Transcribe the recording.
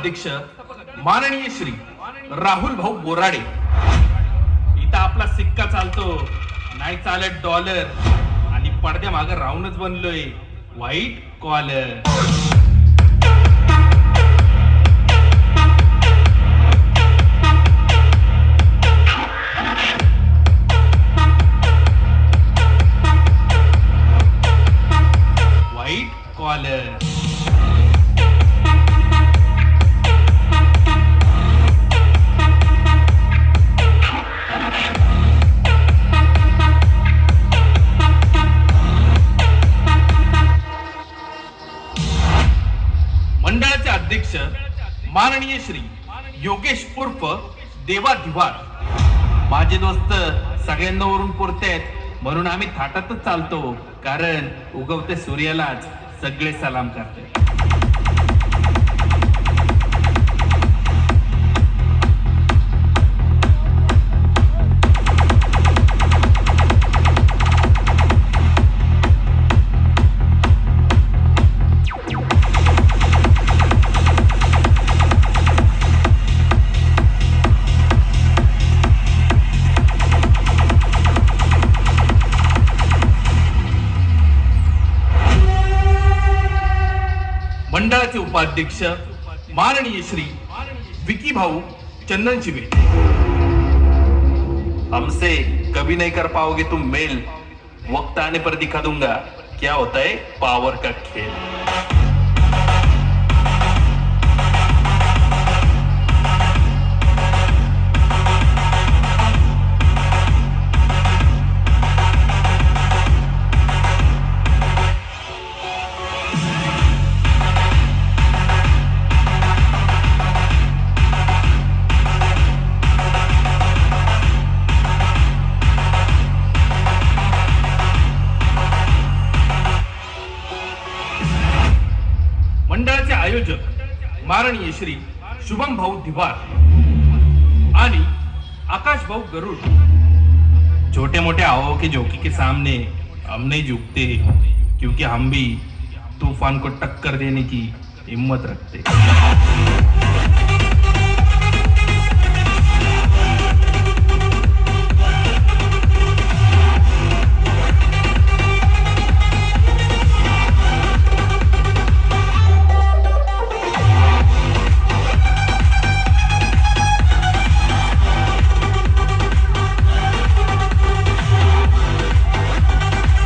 अध्यक्ष माननीय श्री राहुल भाऊ बोराडे. इथं आपला सिक्का चालतो, नाही चालत डॉलर, आणि पडद्या मागे राहूनच बनलोय व्हाईट कॉलर. White collar. मंडळाचे अध्यक्ष माननीय श्री योगेश उर्फ देवा दिवार. माझे दोस्त सगळ्यांना वरून पुरतेत म्हणून आम्ही थाटातच चालतो, कारण उगवते सूर्यालाच सगळे सलाम करतात. मंडळाचे उपाध्यक्ष माननीय श्री विकी भाऊ चंदन शिवे. हमसे कभी नहीं कर पाओगे तुम मेल, वक्त आने पर दिखा दूंगा क्या होता है पावर का खेल. मंडळाचे आयोजक माननीय श्री शुभम भाऊ दिवार आणि आकाश भाऊ गरुड. छोटे मोटे हवाओं के झोंके के सामने हम नहीं झुकते, क्योंकि हम भी तूफान को टक्कर देने की हिम्मत रखते.